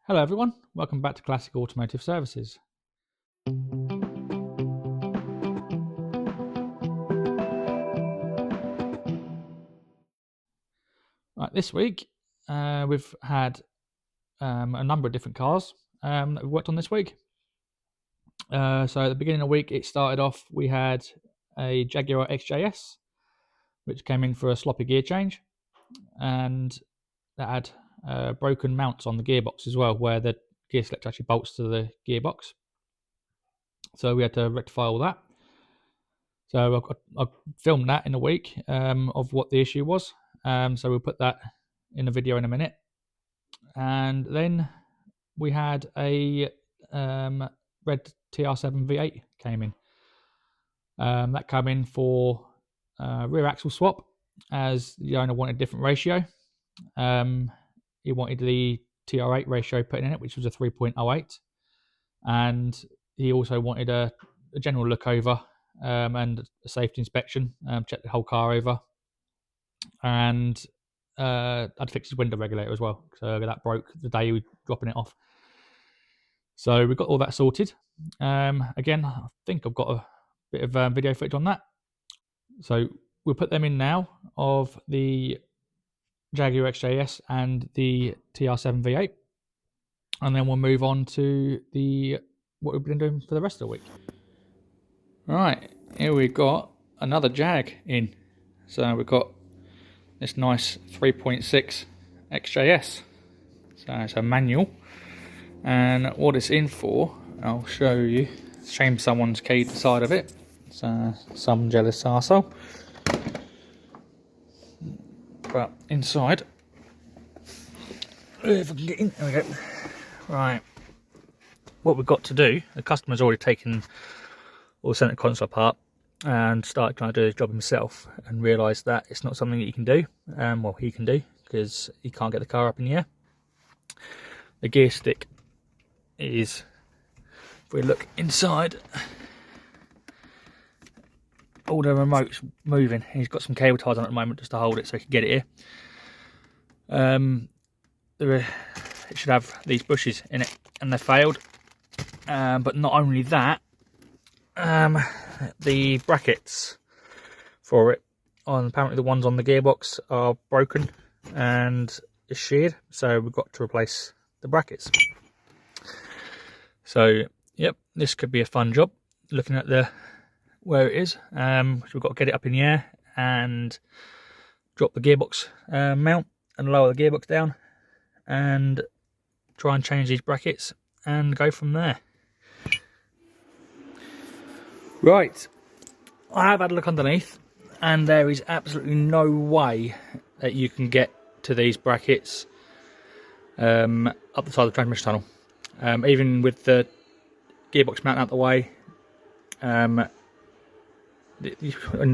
Hello everyone, welcome back to Classic Automotive Services. Right, this week we've had a number of different cars that we've worked on this week. So at the beginning of the week it started off, we had a Jaguar XJS which came in for a sloppy gear change, and that had broken mounts on the gearbox as well, where the gear selector actually bolts to the gearbox. So we had to rectify all that. So I filmed that in a week of what the issue was. So we'll put that in a video in a minute. And then we had a red TR7 V8 came in. That came in for rear axle swap, as the owner wanted a different ratio. He wanted the TR8 ratio put in it, which was a 3.08. And he also wanted a general look over and a safety inspection, check the whole car over. And I'd fixed his window regulator as well, so that broke the day we were dropping it off. So we got all that sorted. Again, I think I've got a bit of video footage on that. So we'll put them in now of the Jaguar XJS and the TR7 V8, and then we'll move on to what we've been doing for the rest of the week. Right, here we've got another Jag in. So we've got this nice 3.6 XJS. So it's a manual. And what it's in for, I'll show you. Shame someone's keyed the side of it. So some jealous arsehole. But inside, if I can get in, there we go. Right, what we've got to do, the customer's already taken all the centre console apart and started trying to do his job himself, and realised that it's not something that he can do. Well, he can do, because he can't get the car up in the air. The gear stick is, if we look inside, all the remotes moving. He's got some cable ties on at the moment just to hold it so he can get it here. It should have these bushes in it, and they failed. But not only that, the brackets for it, apparently the ones on the gearbox, are broken and is sheared, so we've got to replace the brackets. So yep, this could be a fun job, looking at where it is. So we've got to get it up in the air and drop the gearbox mount and lower the gearbox down and try and change these brackets and go from there. Right, I have had a look underneath, and there is absolutely no way that you can get to these brackets up the side of the transmission tunnel. Even with the gearbox mount out the way, and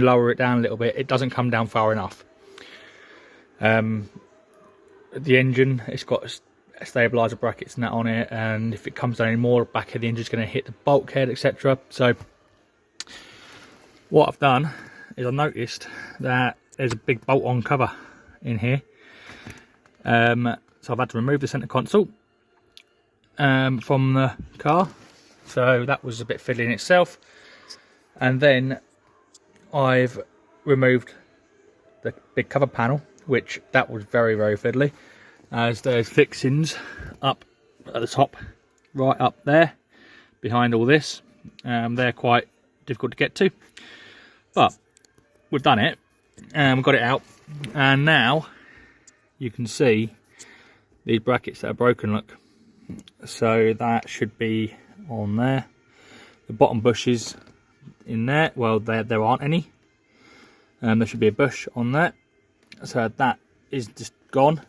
lower it down a little bit, it doesn't come down far enough. The engine, it's got a stabiliser brackets and that on it, and if it comes down any more, the back of the engine's going to hit the bulkhead, etc. So what I've done is I've noticed that there's a big bolt-on cover in here. So I've had to remove the centre console from the car. So that was a bit fiddly in itself. And then I've removed the big cover panel, which that was very, very fiddly, as there's fixings up at the top, right up there, behind all this. They're quite difficult to get to. But we've done it, and we've got it out, and now you can see these brackets that are broken, look. So that should be on there. The bottom bushes in there, well, there aren't any. There should be a bush on there. So that is just gone.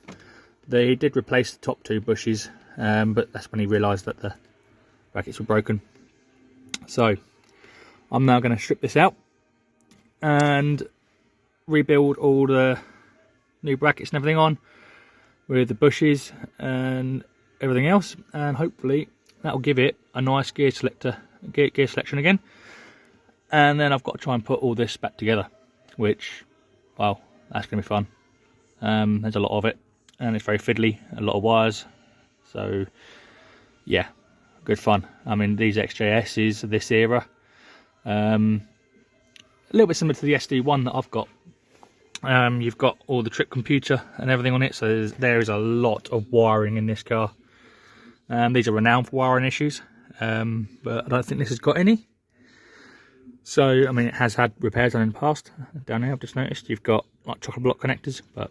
They did replace the top two bushes, but that's when he realised that the brackets were broken. So I'm now going to strip this out and rebuild all the new brackets and everything on, with the bushes and everything else, and hopefully that will give it a nice gear selection again. And then I've got to try and put all this back together, which, well, that's going to be fun. There's a lot of it, and it's very fiddly, a lot of wires, So yeah, good fun. I mean, these XJSs of this era, a little bit similar to the SD1 that I've got. You've got all the trip computer and everything on it, so there is a lot of wiring in this car. These are renowned for wiring issues, but I don't think this has got any. So, I mean, it has had repairs done in the past. Down here, I've just noticed you've got like chocolate block connectors, but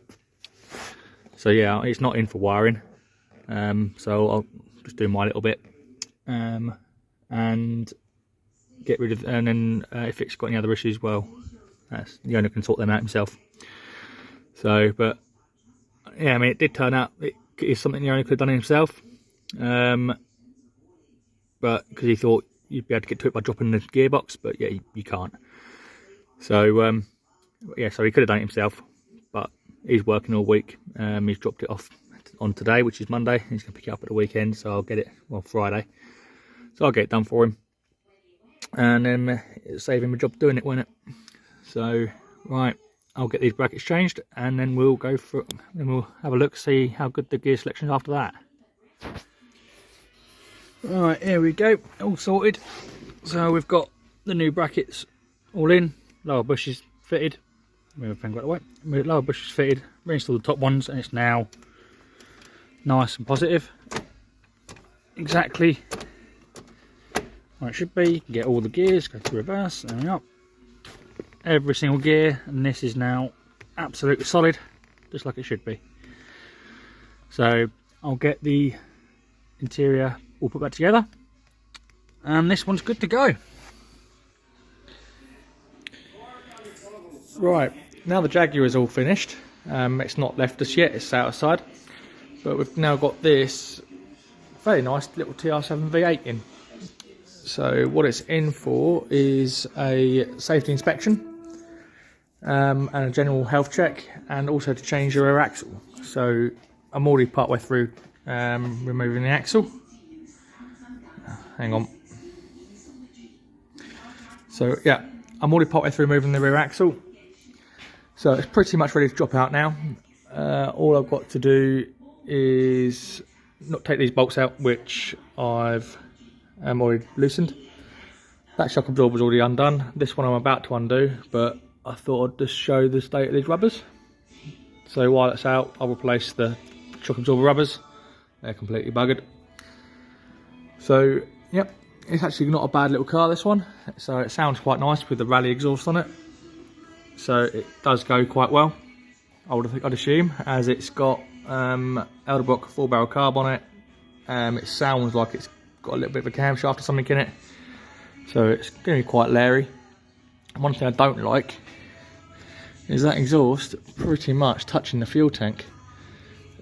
so yeah, it's not in for wiring. So I'll just do my little bit, and get rid of, and then if it's got any other issues, well, the owner can sort them out himself. So, but yeah, I mean, it did turn out it is something the owner could have done himself, but because he thought you'd be able to get to it by dropping the gearbox, but yeah, you can't. So yeah, so he could have done it himself, but he's working all week. He's dropped it off on today, which is Monday. He's going to pick it up at the weekend, so I'll get it, well, Friday. So I'll get it done for him, and then it'll save him a job doing it, won't it? So, right, I'll get these brackets changed, and then we'll go for, then we'll have a look, see how good the gear selection is after that. Right, here we go, all sorted. So we've got the new brackets all in, lower bushes fitted. Move everything right away. Lower bushes fitted, reinstalled the top ones, and it's now nice and positive. Exactly where it should be. Get all the gears, go to reverse, there we are. Every single gear, and this is now absolutely solid, just like it should be. So I'll get the interior all put back together, and this one's good to go. Right, now the Jaguar is all finished. It's not left us yet, it's outside, but we've now got this very nice little TR7 V8 in. So what it's in for is a safety inspection, and a general health check, and also to change your rear axle. So I'm already part way through removing the axle. Hang on. So yeah, I'm already part way through removing the rear axle. So it's pretty much ready to drop out now. All I've got to do is not take these bolts out, which I've already loosened. That shock absorber was already undone. This one I'm about to undo, but I thought I'd just show the state of these rubbers. So while it's out, I'll replace the shock absorber rubbers. They're completely buggered. So yep, it's actually not a bad little car, this one. So it sounds quite nice with the rally exhaust on it. So it does go quite well, I'd assume, as it's got Edelbrock 4-barrel carb on it. It sounds like it's got a little bit of a camshaft or something in it, so it's going to be quite leery. One thing I don't like is that exhaust pretty much touching the fuel tank.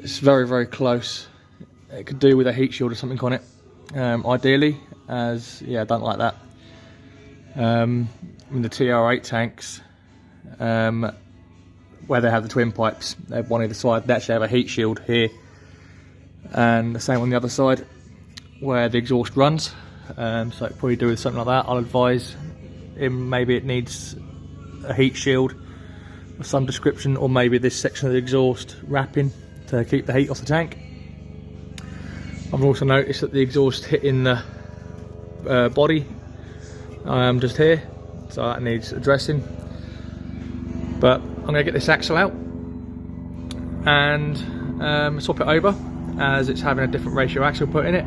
It's very, very close. It could do with a heat shield or something on it, ideally, as yeah, I don't like that. In the TR8 tanks, where they have the twin pipes, they have one either side, they actually have a heat shield here, and the same on the other side where the exhaust runs. So it probably do with something like that. I'll advise him, maybe it needs a heat shield of some description, or maybe this section of the exhaust wrapping to keep the heat off the tank. I've also noticed that the exhaust hitting the body just here, so that needs addressing. But I'm going to get this axle out and swap it over, as it's having a different ratio axle put in it.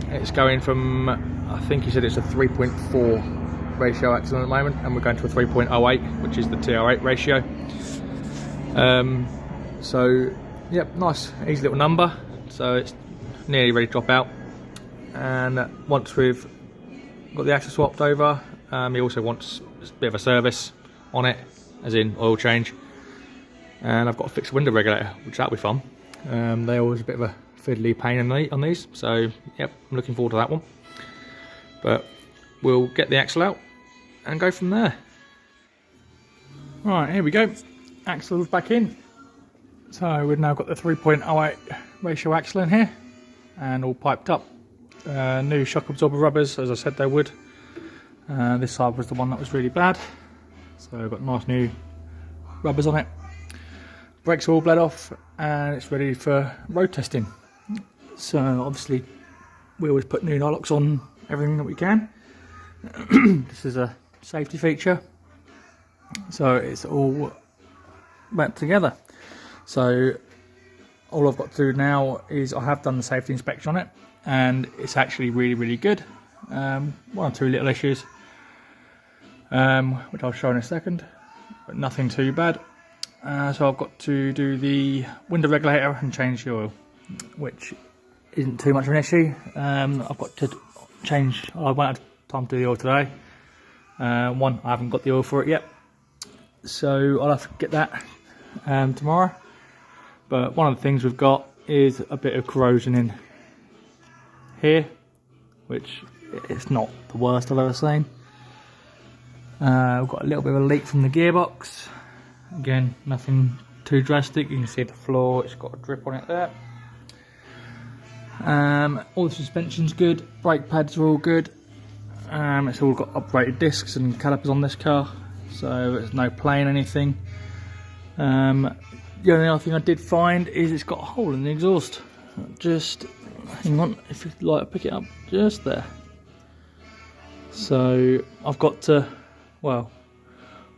It's going from, I think he said it's a 3.4 ratio axle at the moment, and we're going to a 3.08, which is the TR8 ratio. So yep, nice easy little number. So it's nearly ready to drop out, and once we've got the axle swapped over, he also wants a bit of a service on it, as in oil change, and I've got to fix the window regulator, which that'll be fun. They're always a bit of a fiddly pain on these, so yep, I'm looking forward to that one. But we'll get the axle out and go from there. Right, here we go. Axle's back in. So we've now got the 3.08 ratio axle in here, and all piped up. New shock absorber rubbers, as I said they would. This side was the one that was really bad, so I've got nice new rubbers on it. Brakes are all bled off, and it's ready for road testing. So obviously we always put new locks on everything that we can. This is a safety feature, so it's all back together. So all I've got to do now is I have done the safety inspection on it, and it's actually really good. One or two little issues, which I'll show in a second, but nothing too bad. So I've got to do the window regulator and change the oil, which isn't too much of an issue. I've got to change, I won't have time to do the oil today. One, I haven't got the oil for it yet, so I'll have to get that tomorrow. But one of the things we've got is a bit of corrosion in here, which it's not the worst I've ever seen. We've got a little bit of a leak from the gearbox. Again, nothing too drastic. You can see the floor, it's got a drip on it there. All the suspension's good, brake pads are all good. It's all got uprated discs and calipers on this car, so there's no playing anything. The only other thing I did find is it's got a hole in the exhaust. Just hang on, if you'd like to pick it up, just there. So I've got to, well,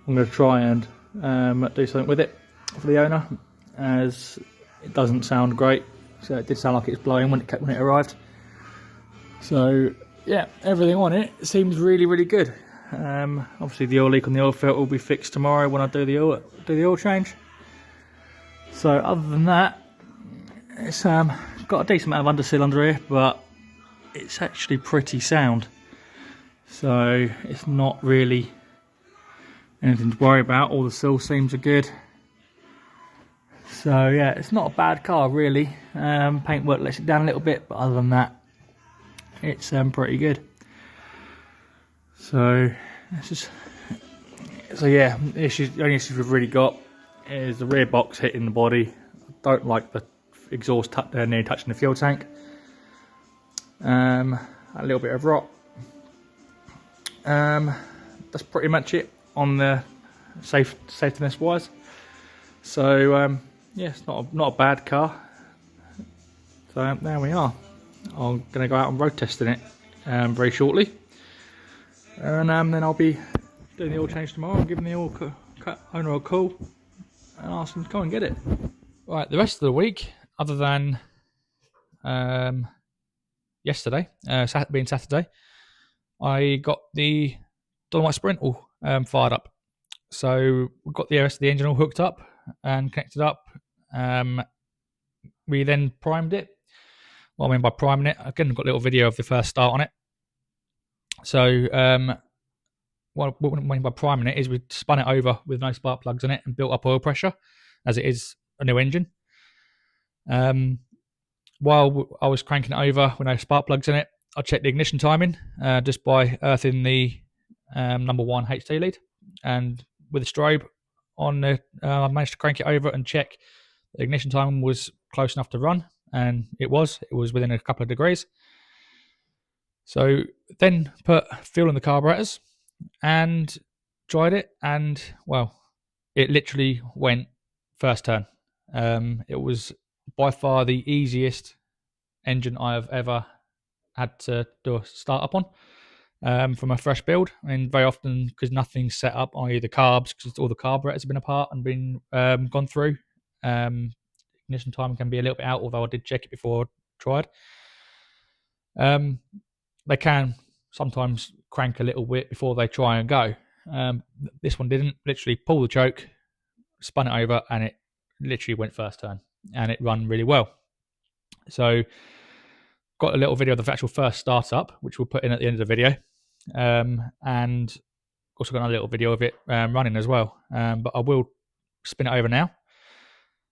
I'm going to try and do something with it for the owner, as it doesn't sound great. So it did sound like it was blowing when it arrived. So yeah, everything on it seems really good. Obviously the oil leak on the oil filter will be fixed tomorrow when I do the oil change. So other than that, it's got a decent amount of underseal under here, but it's actually pretty sound. So it's not really anything to worry about. All the seal seams are good. So yeah, it's not a bad car really. Paintwork lets it down a little bit, but other than that, it's pretty good. So it's just, so yeah, the only issues we've really got is the rear box hitting the body. I don't like the exhaust near touching the fuel tank. A little bit of rot. That's pretty much it on the safetyness wise. So yeah, it's not a bad car. So there we are. I'm going to go out and road testing it very shortly, and then I'll be doing the oil change tomorrow and giving the owner a call and ask him to come and get it. Right, the rest of the week, other than yesterday, being Saturday, I got the Dolomite Sprint all fired up. So we've got the rest of the engine all hooked up and connected up. We then primed it. What I mean by priming it, again, I've got a little video of the first start on it. So what I mean by priming it is we spun it over with no spark plugs in it and built up oil pressure, as it is a new engine. While I was cranking it over with no spark plugs in it, I checked the ignition timing just by earthing the number 1 HT lead, and with the strobe on the, I managed to crank it over and check the ignition timing was close enough to run, and it was within a couple of degrees. So then put fuel in the carburetors and tried it, and well, it literally went first turn. It was by far the easiest engine I have ever had to do a start up on from a fresh build. And very often, because nothing's set up, i.e. the carbs, because all the carburetors have been apart and been gone through, ignition time can be a little bit out, although I did check it before I tried. They can sometimes crank a little bit before they try and go. This one didn't. Literally pull the choke, spun it over, and it literally went first turn, and it ran really well. So got a little video of the actual first startup, which we'll put in at the end of the video, and also got another little video of it running as well. But I will spin it over now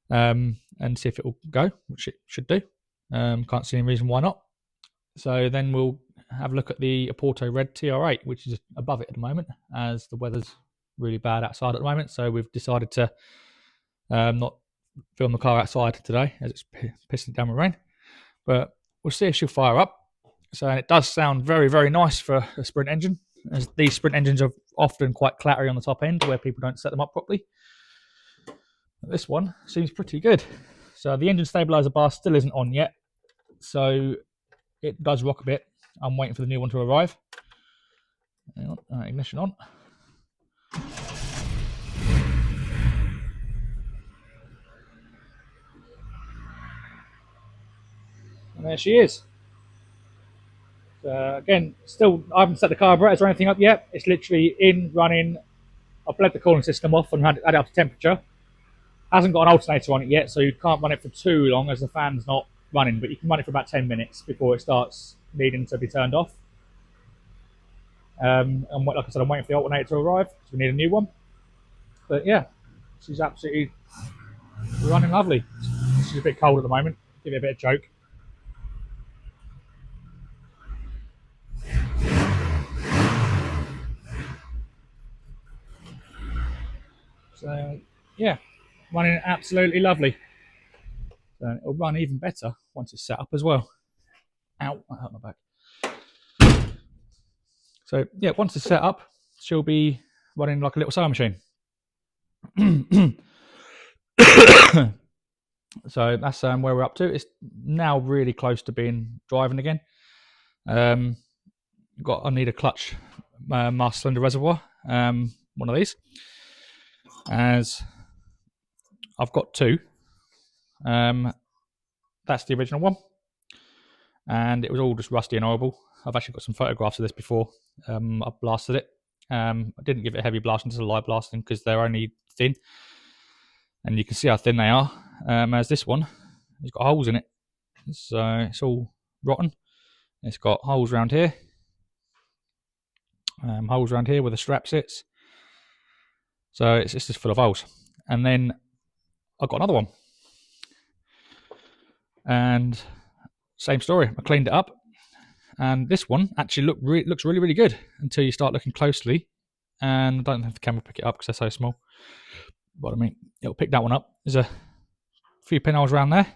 and see if it will go, which it should do. Can't see any reason why not. So then we'll have a look at the Porto Red TR8, which is above it at the moment, as the weather's really bad outside at the moment. So we've decided to not film the car outside today, as it's pissing down with rain. But we'll see if she'll fire up. So it does sound very nice for a Sprint engine, as these Sprint engines are often quite clattery on the top end where people don't set them up properly. But this one seems pretty good. So the engine stabilizer bar still isn't on yet. so it does rock a bit. I'm waiting for the new one to arrive. Hang on, ignition on. And there she is. Again, still, I haven't set the carburetors or anything up yet. It's literally in, running. I've bled the cooling system off and had it up to temperature. Hasn't got an alternator on it yet, so you can't run it for too long as the fan's not running, but you can run it for about 10 minutes before it starts needing to be turned off. And like I said, I'm waiting for the alternator to arrive because we need a new one. But yeah, she's absolutely running lovely. She's a bit cold at the moment. Give it a bit of choke. So yeah, running absolutely lovely. So it'll run even better once it's set up as well. Ow, that hurt my back. So yeah, once it's set up, she'll be running like a little sewing machine. So that's where we're up to. It's now really close to being driving again. I need a clutch master cylinder reservoir, one of these, as I've got two. That's the original one, and it was all just rusty and horrible. I've actually got some photographs of this before. I blasted it. I didn't give it a heavy blasting, just a light blasting because they're only thin, and you can see how thin they are. As this one, it's got holes in it, so it's all rotten. It's got holes around here, holes around here where the strap sits. So it's just full of holes. And then I got another one, and same story. I cleaned it up, and this one actually looks really good until you start looking closely. And I don't have the camera pick it up because they're so small. But I mean, it'll pick that one up. There's a few pinholes around there,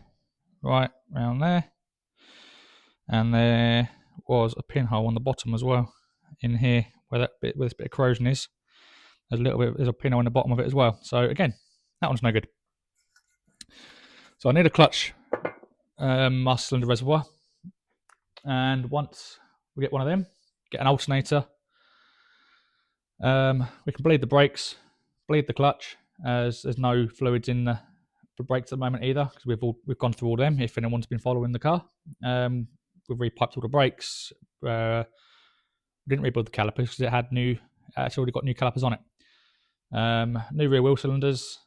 right around there, and there was a pinhole on the bottom as well, in here where this bit of corrosion is. There's a pinhole in the bottom of it as well. So again, that one's no good. So I need a clutch master cylinder reservoir, and once we get one of them, get an alternator. We can bleed the brakes, bleed the clutch, as there's no fluids in the brakes at the moment either, because we've gone through all them. If anyone's been following the car, we've repiped all the brakes. We didn't rebuild the calipers because it's already got new calipers on it. New rear wheel cylinders,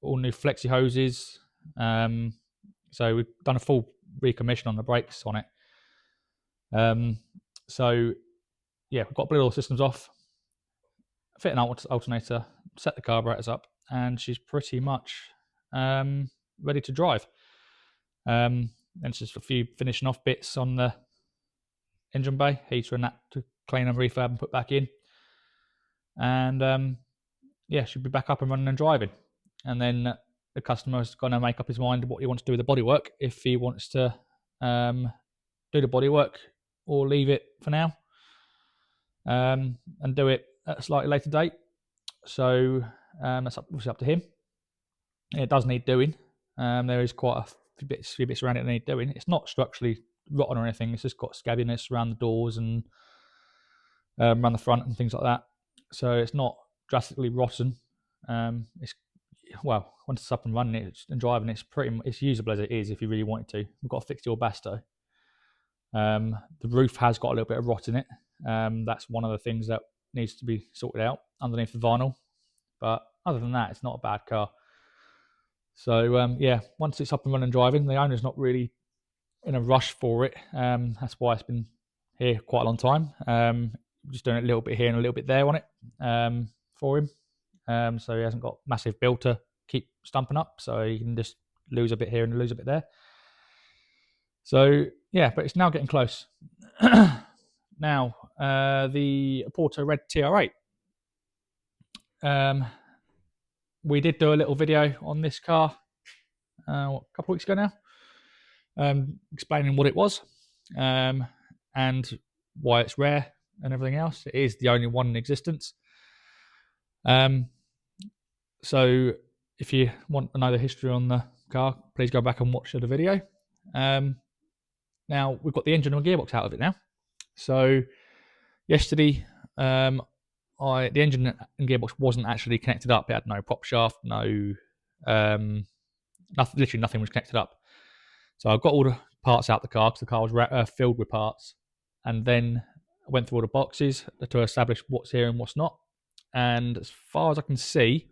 all new flexi hoses. So we've done a full recommission on the brakes on it. So yeah, we've got to bleed all the systems off, fit an alternator, set the carburetors up, and she's pretty much ready to drive. And it's just a few finishing off bits on the engine bay, heater and that to clean and refurb and put back in. And yeah, she'll be back up and running and driving. And then the customer's going to make up his mind what he wants to do with the bodywork, if he wants to do the bodywork or leave it for now and do it at a slightly later date. So that's obviously up to him. It does need doing. There is quite a few bits around it that need doing. It's not structurally rotten or anything. It's just got scabbiness around the doors and around the front and things like that. So it's not drastically rotten. Once it's up and running and driving, it's usable as it is if you really want it to. We've got to fix the Orbasto. The roof has got a little bit of rot in it. That's one of the things that needs to be sorted out underneath the vinyl. But other than that, it's not a bad car. So yeah, once it's up and running and driving, the owner's not really in a rush for it. That's why it's been here quite a long time. Just doing a little bit here and a little bit there on it for him. So he hasn't got massive bill to keep stumping up. So you can just lose a bit here and lose a bit there. So yeah, but it's now getting close. Now, the Porto Red TR8. We did do a little video on this car a couple of weeks ago now, explaining what it was and why it's rare and everything else. It is the only one in existence. So if you want to know the history on the car, please go back and watch the video. Now we've got the engine and gearbox out of it now. So yesterday, the engine and gearbox wasn't actually connected up. It had no prop shaft, no nothing. Literally nothing was connected up. So I got all the parts out the car because the car was filled with parts, and then I went through all the boxes to establish what's here and what's not. And as far as I can see,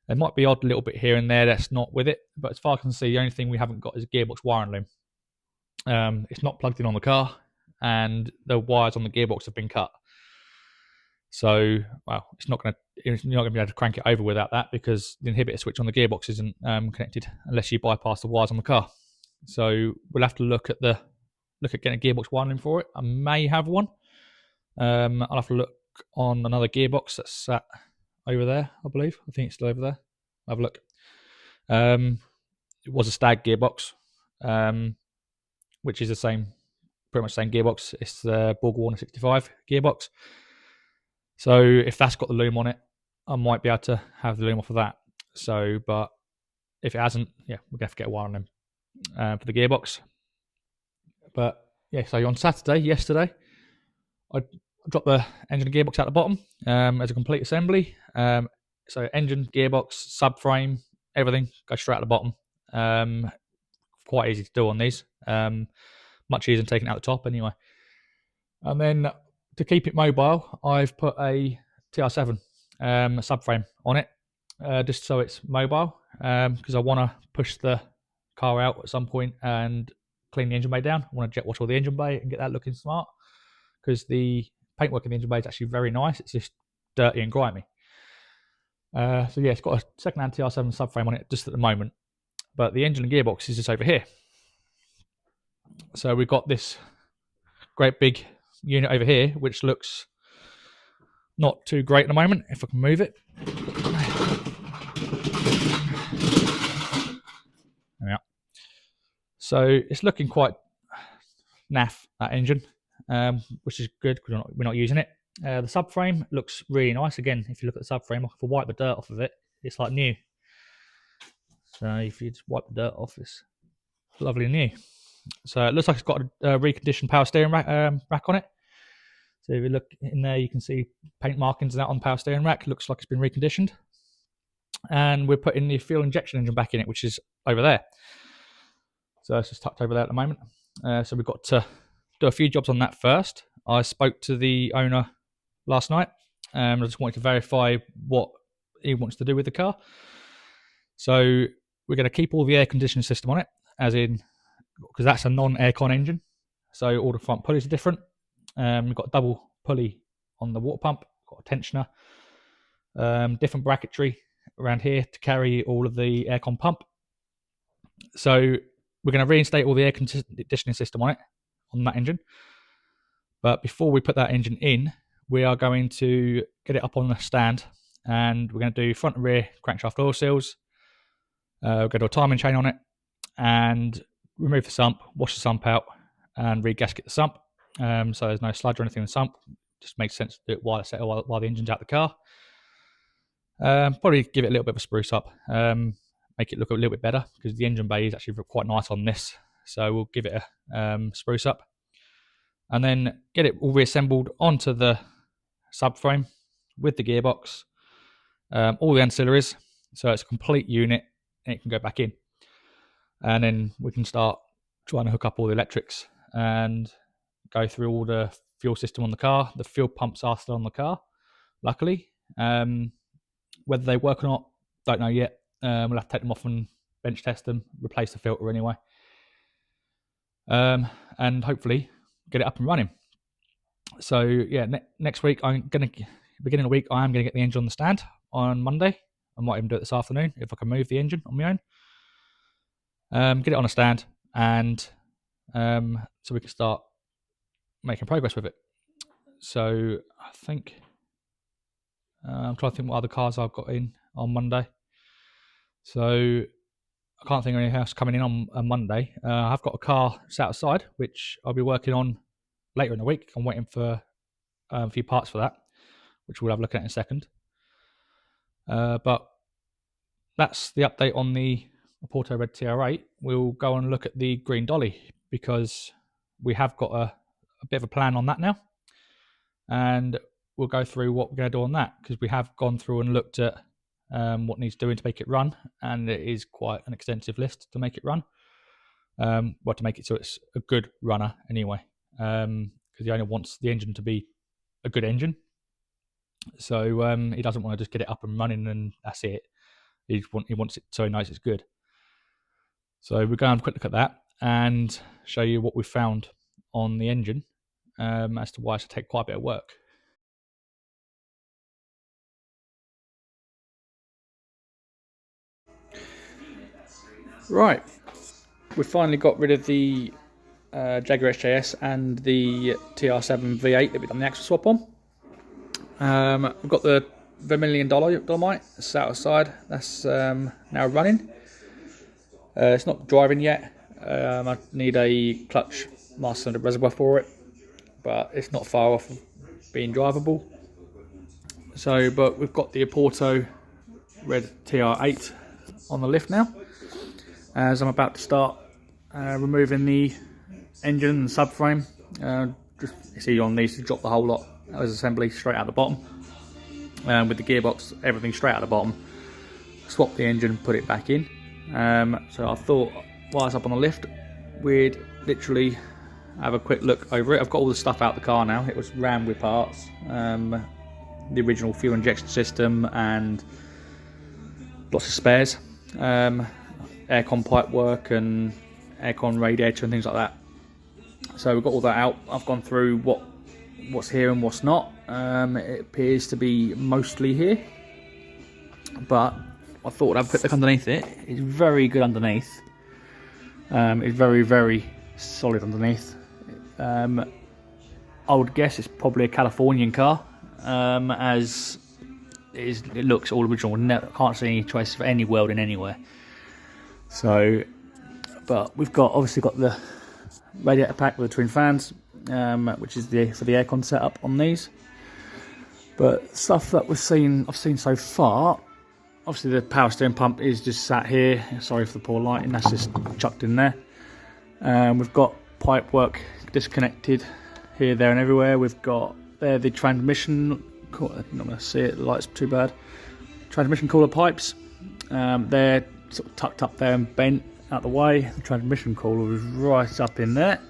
there might be odd little bit here and there that's not with it, but as far as I can see, the only thing we haven't got is a gearbox wiring loom. It's not plugged in on the car, and the wires on the gearbox have been cut. So, well, you're not going to be able to crank it over without that, because the inhibitor switch on the gearbox isn't connected unless you bypass the wires on the car. So we'll have to look at getting a gearbox wiring for it. I may have one. I'll have to look on another gearbox that's sat over there, I believe. I think it's still over there. I'll have a look. It was a Stag gearbox, which is pretty much the same gearbox. It's the Borg-Warner 65 gearbox. So if that's got the loom on it, I might be able to have the loom off of that. So, but if it hasn't, yeah, we're going to have to get a wire on them for the gearbox. But yeah, so on yesterday, I dropped the engine and gearbox out the bottom as a complete assembly. So engine, gearbox, subframe, everything goes straight out the bottom. Quite easy to do on these. Much easier than taking it out the top anyway. And then to keep it mobile, I've put a TR7 subframe on it, just so it's mobile, because I want to push the car out at some point and clean the engine bay down. I want to jet wash all the engine bay and get that looking smart, because the paintwork in the engine bay is actually very nice. It's just dirty and grimy. So yeah, it's got a second-hand TR7 subframe on it just at the moment, but the engine and gearbox is just over here. So we've got this great big unit over here, which looks not too great at the moment. If I can move it. Yeah. So it's looking quite naff, that engine, which is good because we're not using it. The subframe looks really nice. Again, if you look at the subframe, if I wipe the dirt off of it, it's like new. So if you just wipe the dirt off, it's lovely and new. So it looks like it's got a reconditioned power steering rack on it. So if you look in there, you can see paint markings and that on the power steering rack. Looks like it's been reconditioned. And we're putting the fuel injection engine back in it, which is over there. So it's just tucked over there at the moment. So we've got to do a few jobs on that first. I spoke to the owner last night. I just wanted to verify what he wants to do with the car. So we're going to keep all the air conditioning system on it, as in, because that's a non-aircon engine. So all the front pulleys are different. We've got a double pulley on the water pump, got a tensioner, different bracketry around here to carry all of the aircon pump. So we're going to reinstate all the air conditioning system on that engine. But before we put that engine in, we are going to get it up on the stand, and we're going to do front and rear crankshaft oil seals. We're going to do a timing chain on it, and remove the sump, wash the sump out, and re-gasket the sump. So there's no sludge or anything in the sump. Just makes sense to do it while the engine's out the car. Probably give it a little bit of a spruce up, make it look a little bit better, because the engine bay is actually quite nice on this. So we'll give it a spruce up, and then get it all reassembled onto the subframe with the gearbox, all the ancillaries, so it's a complete unit and it can go back in. And then we can start trying to hook up all the electrics and go through all the fuel system on the car. The fuel pumps are still on the car, luckily. Whether they work or not, don't know yet. We'll have to take them off and bench test them, replace the filter anyway. And hopefully get it up and running. So yeah, next week beginning of the week, I am going to get the engine on the stand on Monday. I might even do it this afternoon if I can move the engine on my own. Get it on a stand, and so we can start making progress with it. So I think I'm trying to think what other cars I've got in on Monday. So I can't think of anything else coming in on Monday. I've got a car sat outside, which I'll be working on later in the week. I'm waiting for a few parts for that, which we'll have a look at in a second. But that's the update on the Porto Red TR8. We'll go and look at the Green Dolly, because we have got a bit of a plan on that now, and we'll go through what we're going to do on that, because we have gone through and looked at what needs doing to make it run, and it is quite an extensive list to make it run. Well, to make it so it's a good runner anyway, because he only wants the engine to be a good engine. So he doesn't want to just get it up and running and that's it. He wants it so he knows it's good. So we're going to have a quick look at that and show you what we found on the engine as to why it's take quite a bit of work. Right, we finally got rid of the Jaguar XJS and the TR7 V8 that we've done the axle swap on. We've got the Vermilion Dolomite sat outside. That's now running. It's not driving yet. I need a clutch master and a reservoir for it, but it's not far off of being drivable. So, but we've got the Porto Red TR8 on the lift now, as I'm about to start removing the engine and subframe. Just see on these to drop the whole lot as assembly straight out the bottom. With the gearbox, everything straight out the bottom. Swap the engine, put it back in. So I thought, while it's up on the lift, we'd literally have a quick look over it. I've got all the stuff out the car now. It was rammed with parts. The original fuel injection system and lots of spares. Aircon pipe work and aircon radiator and things like that. So we've got all that out. I've gone through what's here and what's not. It appears to be mostly here, but I thought I'd put the underneath it. It's very good underneath. It's very, very solid underneath. I would guess it's probably a Californian car, as it looks all original. Can't see any traces of any welding anywhere. So, but we've obviously got the radiator pack with the twin fans, which is for the aircon setup on these. But stuff that I've seen so far, obviously the power steering pump is just sat here. Sorry for the poor lighting, that's just chucked in there. We've got pipe work disconnected here, there and everywhere. We've got there the transmission, I'm not going to see it, the light's too bad. Transmission cooler pipes, they're sort of tucked up there and bent out the way. The transmission cooler was right up in there.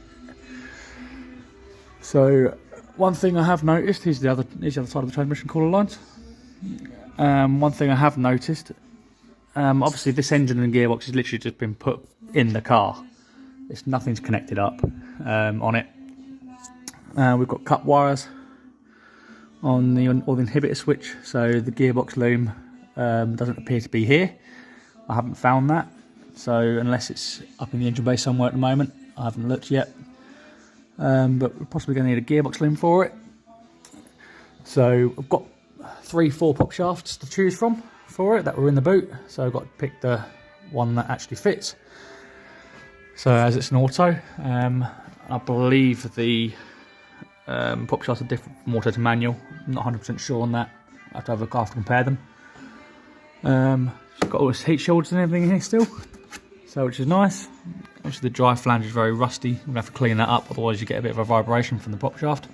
So one thing I have noticed is the other side of the transmission cooler lines. One thing I have noticed, obviously this engine and gearbox has literally just been put in the car. Nothing's connected up on it. We've got cut wires on the inhibitor switch, so the gearbox loom doesn't appear to be here. I haven't found that, so unless it's up in the engine bay somewhere at the moment, I haven't looked yet. But we're possibly going to need a gearbox loom for it. So I've got 3 4-pop shafts to choose from for it that were in the boot, so I've got to pick the one that actually fits. So as it's an auto, I believe the pop shafts are different from auto to manual. I'm not 100% sure on that. I have to have a look after compare them. Got all this heat shields and everything in here still, so which is nice. Obviously the drive flange is very rusty. I'm going to have to clean that up, otherwise you get a bit of a vibration from the pop shaft.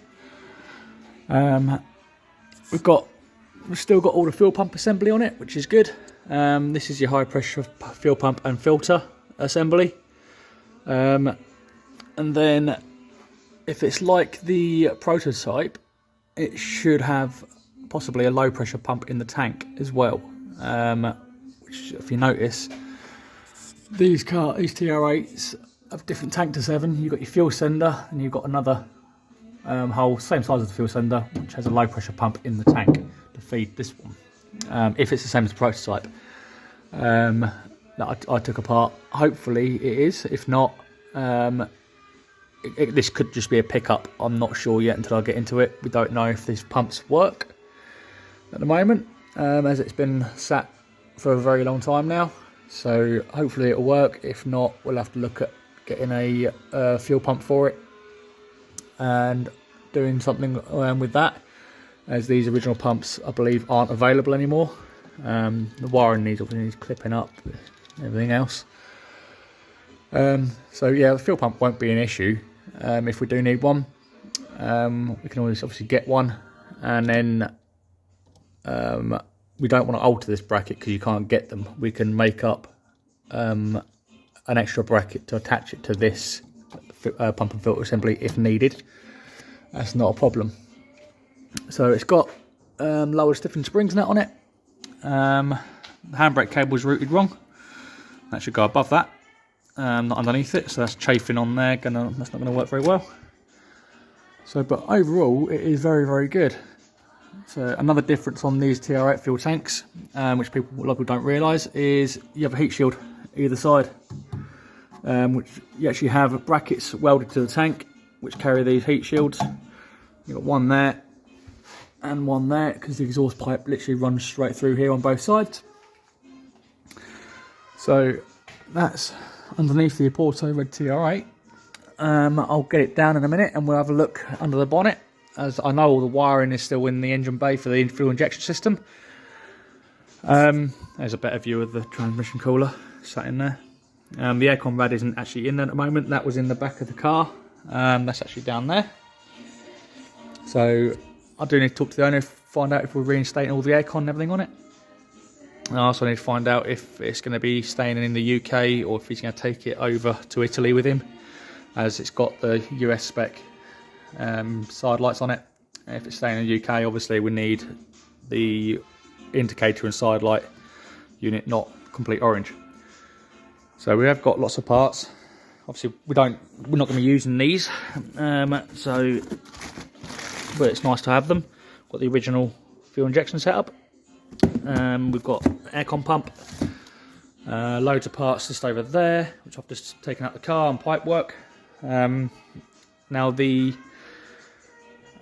We've still got all the fuel pump assembly on it, which is good. This is your high pressure fuel pump and filter assembly. And then if it's like the prototype, it should have possibly a low pressure pump in the tank as well. Which, if you notice, these TR8s have different tank to 7. You've got your fuel sender and you've got another hole, same size as the fuel sender, which has a low pressure pump in the tank to feed this one. If it's the same as the prototype that I took apart, hopefully it is. If not, this could just be a pickup. I'm not sure yet until I get into it. We don't know if these pumps work at the moment, as it's been sat for a very long time now. So hopefully it'll work. If not, we'll have to look at getting a fuel pump for it and doing something with that, as these original pumps I believe aren't available anymore. The wiring needs clipping up, everything else. So yeah, the fuel pump won't be an issue. if we do need one. We can always obviously get one, and then we don't want to alter this bracket because you can't get them. We can make up an extra bracket to attach it to this pump and filter assembly if needed. That's not a problem. So it's got lower stiffened springs and that on it. The handbrake cable is routed wrong. That should go above that, not underneath it. So that's chafing on there. That's not going to work very well. So, but overall, it is very, very good. So another difference on these TR8 fuel tanks, which a lot of people don't realise, is you have a heat shield either side, which you actually have brackets welded to the tank, which carry these heat shields. You've got one there and one there, because the exhaust pipe literally runs straight through here on both sides. So that's underneath the Porto Red TR8. I'll get it down in a minute and we'll have a look under the bonnet, as I know all the wiring is still in the engine bay for the fuel injection system. There's a better view of the transmission cooler sat in there. The aircon rad isn't actually in there at the moment. That was in the back of the car. That's actually down there. So I do need to talk to the owner, find out if we're reinstating all the aircon and everything on it. I also need to find out if it's going to be staying in the UK or if he's going to take it over to Italy with him, as it's got the US spec side lights on it. If it's staying in the UK, obviously we need the indicator and side light unit not complete orange. So we have got lots of parts. Obviously we're not going to be using these, but it's nice to have them. Got the original fuel injection setup. We've got aircon pump, loads of parts just over there, which I've just taken out the car, and pipe work. Now the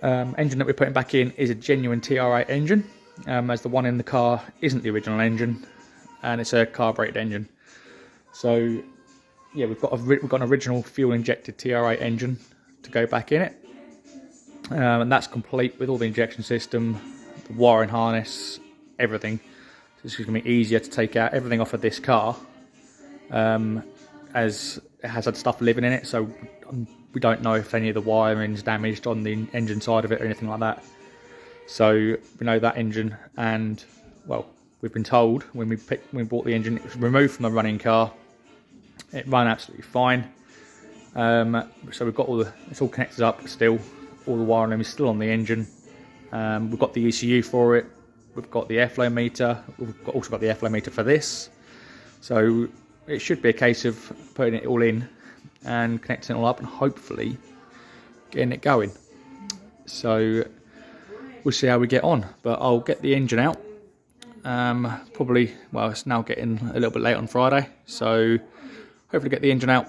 engine that we're putting back in is a genuine TR8 engine, as the one in the car isn't the original engine, and it's a carbureted engine. So yeah, we've got an original fuel injected TR8 engine to go back in it, and that's complete with all the injection system, the wiring harness, everything. So it's going to be easier to take out everything off of this car, as it has had stuff living in it, so we don't know if any of the wiring's damaged on the engine side of it or anything like that. So we know that engine, and well, we've been told when we bought the engine, it was removed from the running car. It ran absolutely fine. So we've got it's all connected up still. All the wiring is still on the engine. We've got the ECU for it. We've got the airflow meter. We've also got the airflow meter for this. So it should be a case of putting it all in and connecting it all up and hopefully getting it going. So we'll see how we get on. But I'll get the engine out. Probably, well, it's now getting a little bit late on Friday. So hopefully get the engine out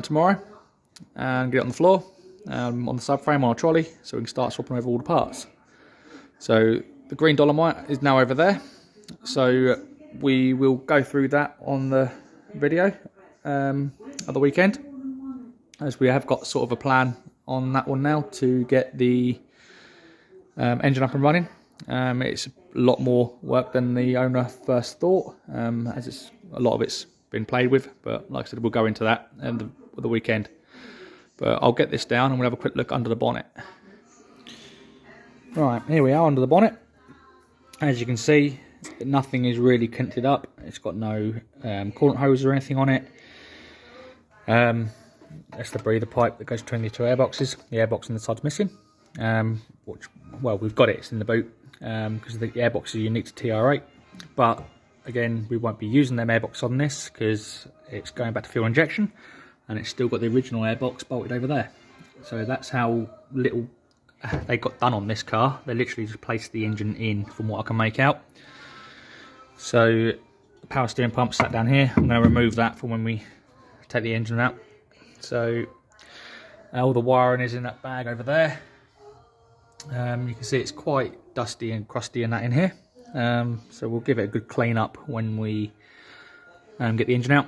tomorrow and get it on the floor, on the subframe, on a trolley, so we can start swapping over all the parts. So the green Dolomite is now over there, so we will go through that on the video at the weekend, as we have got sort of a plan on that one now to get the engine up and running. It's a lot more work than the owner first thought, as a lot of it's been played with, but like I said, we'll go into that at the weekend. But I'll get this down and we'll have a quick look under the bonnet. Right, here we are under the bonnet. As you can see, nothing is really tinted up. It's got no coolant hose or anything on it. That's the breather pipe that goes between the two airboxes. The airbox on the side's missing. Which, well, we've got it. It's in the boot because the airbox is unique to TR8. But again, we won't be using them airbox on this because it's going back to fuel injection, and it's still got the original airbox bolted over there. So that's how little they got done on this car. They literally just placed the engine in, from what I can make out. So the power steering pump sat down here. I'm going to remove that for when we take the engine out. So all the wiring is in that bag over there. You can see it's quite dusty and crusty and that in here. So we'll give it a good clean up when we get the engine out.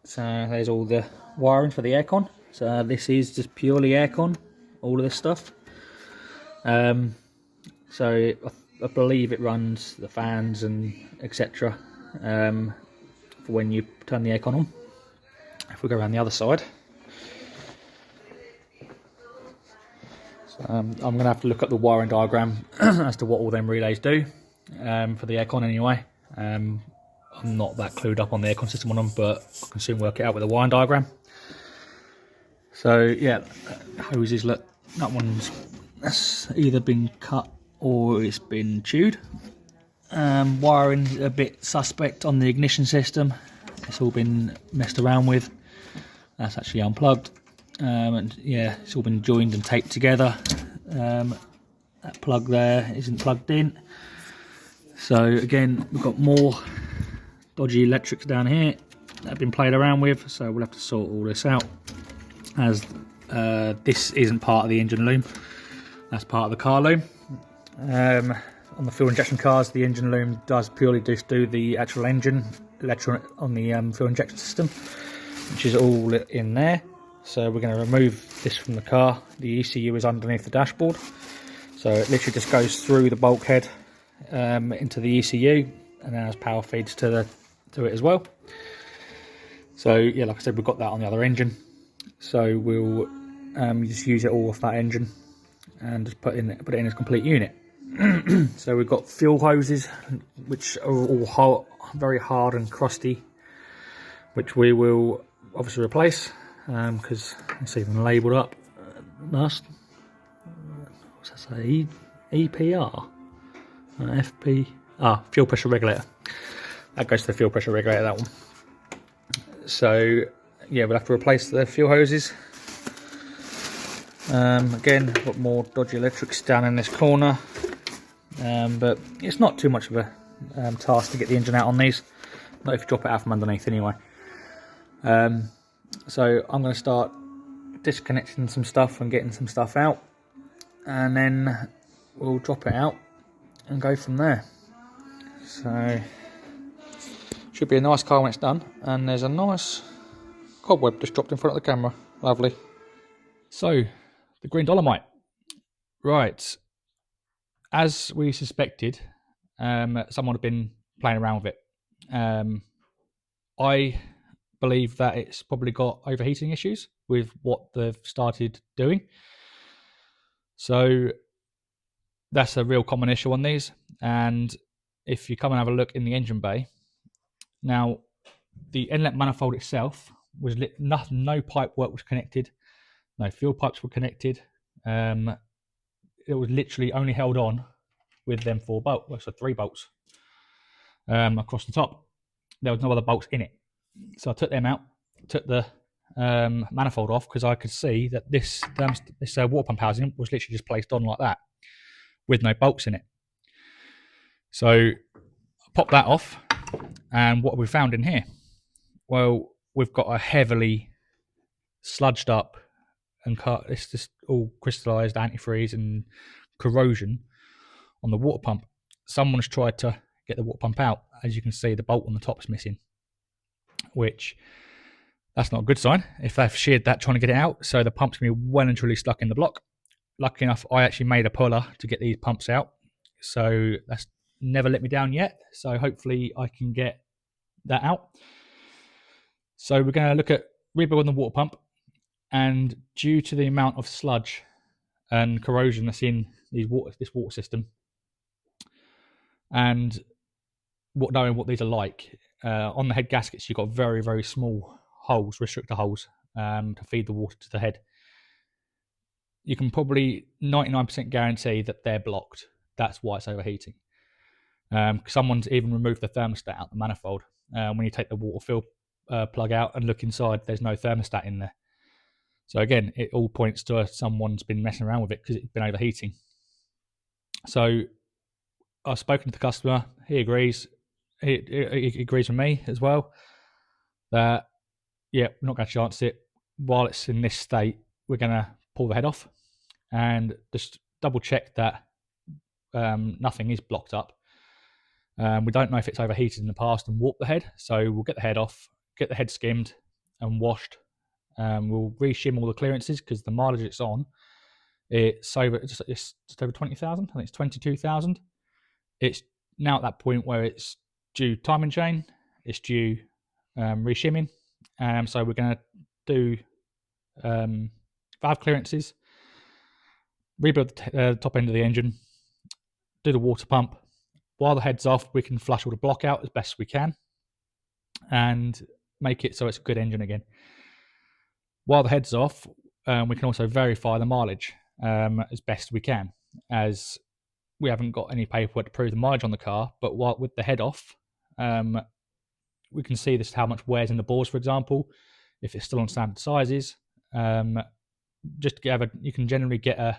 So there's all the wiring for the aircon. So this is just purely aircon, all of this stuff. So I believe it runs the fans and etc. For when you turn the aircon on. If we go around the other side, I'm going to have to look at the wiring diagram as to what all them relays do for the aircon anyway. I'm not that clued up on the aircon system on them, but I can soon work it out with the wiring diagram. So yeah, hoses, look, that's either been cut or it's been chewed. Wiring's a bit suspect on the ignition system. It's all been messed around with. That's actually unplugged. And yeah, it's all been joined and taped together. That plug there isn't plugged in. So again, we've got more dodgy electrics down here that have been played around with. So we'll have to sort all this out, as this isn't part of the engine loom. That's part of the car loom. On the fuel injection cars, the engine loom does purely just do the actual engine electron on the fuel injection system, which is all in there. So we're going to remove this from the car. The ECU is underneath the dashboard, so it literally just goes through the bulkhead into the ECU, and then has power feeds to it as well. So yeah, like I said, we've got that on the other engine, so we'll just use it all off that engine and just put it in as a complete unit. So we've got fuel hoses, which are all very hard and crusty, which we will obviously replace, because it's even labelled up. What's that say? EPR? FP? Fuel pressure regulator. That goes to the fuel pressure regulator, that one. So yeah, we'll have to replace the fuel hoses. Again, got more dodgy electrics down in this corner. But it's not too much of a task to get the engine out on these, not if you drop it out from underneath anyway. So I'm going to start disconnecting some stuff and getting some stuff out, and then we'll drop it out and go from there. So should be a nice car when it's done, and there's a nice cobweb just dropped in front of the camera. Lovely. So the green Dolomite, right, as we suspected, someone had been playing around with it. I believe that it's probably got overheating issues with what they've started doing. So that's a real common issue on these. And if you come and have a look in the engine bay, now the inlet manifold itself was lit, no pipe work was connected, no fuel pipes were connected. It was literally only held on with them 4 bolts, so 3 bolts across the top. There was no other bolts in it. So I took them out, took the manifold off, because I could see that this water pump housing was literally just placed on like that with no bolts in it. So I popped that off, and what have we found in here? Well, we've got a heavily sludged up and it's just all crystallized antifreeze and corrosion on the water pump. Someone's tried to get the water pump out. As you can see, the bolt on the top is missing, which that's not a good sign if they've sheared that trying to get it out. So the pump's going to be well and truly stuck in the block. Lucky enough, I actually made a puller to get these pumps out, so that's never let me down yet. So hopefully I can get that out. So we're going to look at rebuilding the water pump, and due to the amount of sludge and corrosion that's in this water system, and knowing what these are like, on the head gaskets you've got very, very small holes, restrictor holes, to feed the water to the head. You can probably 99% guarantee that they're blocked. That's why it's overheating. Someone's even removed the thermostat out the manifold. When you take the water fill plug out and look inside, there's no thermostat in there. So again, it all points to someone's been messing around with it because it's been overheating. So I've spoken to the customer. He agrees. He agrees with me as well that, yeah, we're not going to chance it. While it's in this state, we're going to pull the head off and just double check that nothing is blocked up. We don't know if it's overheated in the past and warped the head, so we'll get the head off, get the head skimmed and washed. We'll re-shim all the clearances because the mileage it's on, it's just over 20,000. I think it's 22,000. It's now at that point where it's due timing chain, it's due re-shimming. So we're going to do valve clearances, rebuild the top end of the engine, do the water pump. While the head's off, we can flush all the block out as best we can and make it so it's a good engine again. While the head's off, we can also verify the mileage as best we can, as we haven't got any paperwork to prove the mileage on the car. But with the head off, we can see this how much wears in the bores, for example, if it's still on standard sizes. Just to you can generally get a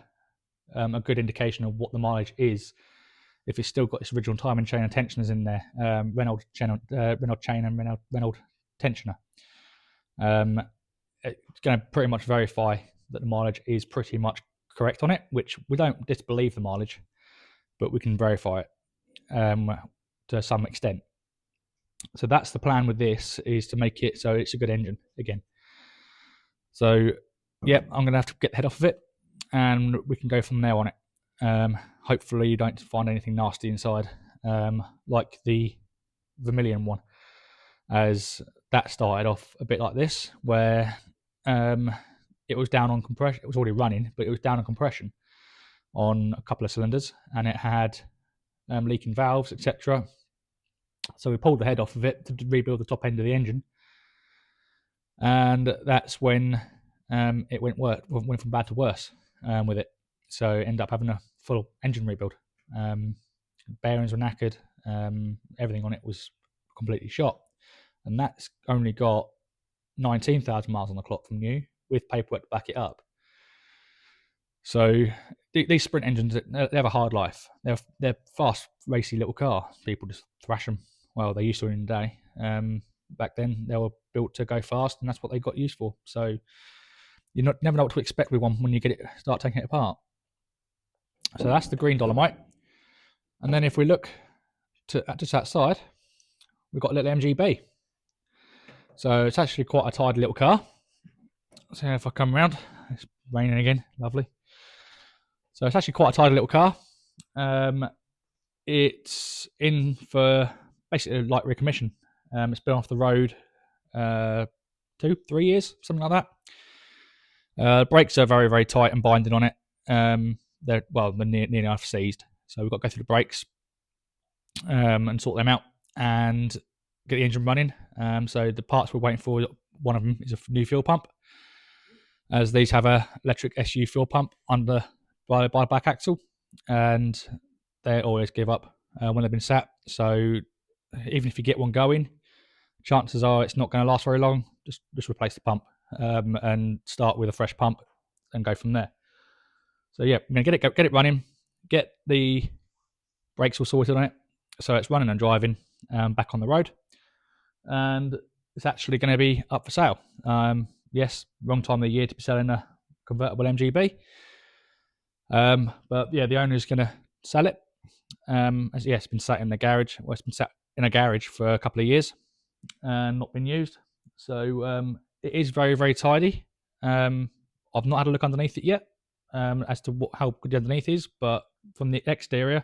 good indication of what the mileage is if it's still got its original timing chain and tensioners in there, Reynolds chain and Reynolds tensioner. It's going to pretty much verify that the mileage is pretty much correct on it, which we don't disbelieve the mileage, but we can verify it to some extent. So that's the plan with this, is to make it so it's a good engine again. So, yeah, I'm going to have to get the head off of it, and we can go from there on it. Hopefully you don't find anything nasty inside, like the Vermilion one, as that started off a bit like this, where it was down on compression. It was already running, but it was down on compression on a couple of cylinders, and it had leaking valves, etc. So we pulled the head off of it to rebuild the top end of the engine, and that's when it went from bad to worse with it. So ended up having a full engine rebuild. Bearings were knackered. Everything on it was completely shot, and that's only got 19,000 miles on the clock from new, with paperwork to back it up. So these Sprint engines, they have a hard life. They're fast, racy little car. People just thrash them. Well, they used to in the day. Back then, they were built to go fast, and that's what they got used for. So you never know what to expect with one when you start taking it apart. So that's the green Dolomite. And then if we look to just outside, we've got a little MGB. So it's actually quite a tidy little car. So if I come around, it's raining again, lovely. So it's actually quite a tidy little car. It's in for basically light recommission. It's been off the road 2-3 years, something like that. Brakes are very, very tight and binding on it. They're nearly enough seized. So we've got to go through the brakes and sort them out and get the engine running. So the parts we're waiting for, one of them is a new fuel pump, as these have a electric SU fuel pump by the back axle, and they always give up when they've been sat. So even if you get one going, chances are it's not going to last very long. Just replace the pump and start with a fresh pump and go from there. So yeah, I'm going to get it running, get the brakes all sorted on it, so it's running and driving back on the road, and it's actually going to be up for sale. Yes, wrong time of the year to be selling a convertible MGB, but yeah, the owner's going to sell it. It's been sat in the garage. Well, it's been sat in a garage for a couple of years and not been used. So it is very, very tidy. I've not had a look underneath it yet as to how good the underneath is, but from the exterior,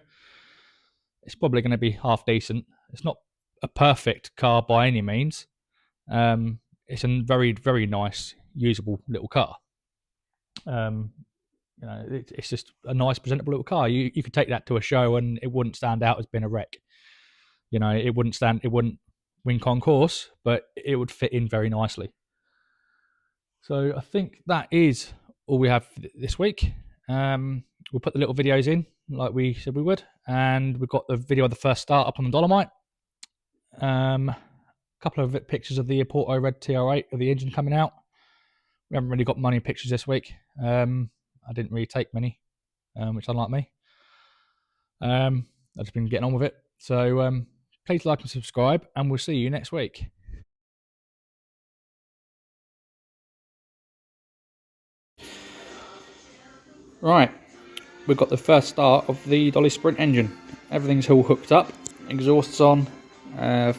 it's probably going to be half decent. It's not a perfect car by any means. It's a very, very nice, usable little car. It's just a nice, presentable little car. You could take that to a show and it wouldn't stand out as being a wreck. It wouldn't win concourse, but it would fit in very nicely. So I think that is all we have this week. We'll put the little videos in like we said we would, and we've got the video of the first start up on the Dolomite. A couple of pictures of the Porto Red TR8 of the engine coming out. We haven't really got many pictures this week. I didn't really take many, which unlike me. I've just been getting on with it. So please like and subscribe, and we'll see you next week. Right, we've got the first start of the Dolly Sprint engine. Everything's all hooked up, exhaust's on,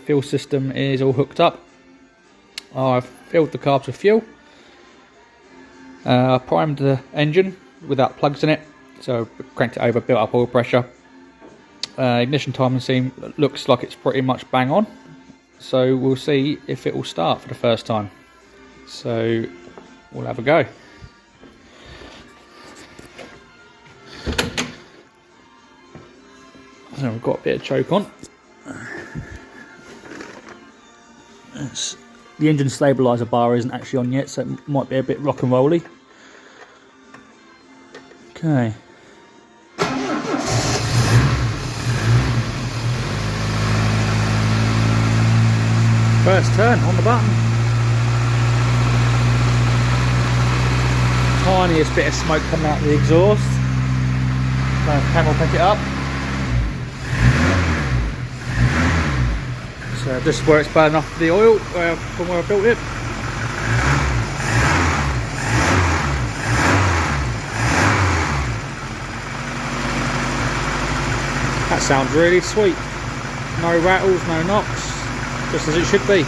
fuel system is all hooked up. I've filled the carbs with fuel. I primed the engine without plugs in it, so cranked it over, built up oil pressure. Ignition timing looks like it's pretty much bang on, so we'll see if it will start for the first time. So we'll have a go. So we've got a bit of choke on. The engine stabiliser bar isn't actually on yet, so it might be a bit rock and rolly. Okay. First turn on the button. Tiniest bit of smoke coming out of the exhaust. So camera will pick it up. So this is where it's burning off the oil from where I built it. That sounds really sweet. No rattles, no knocks, just as it should be.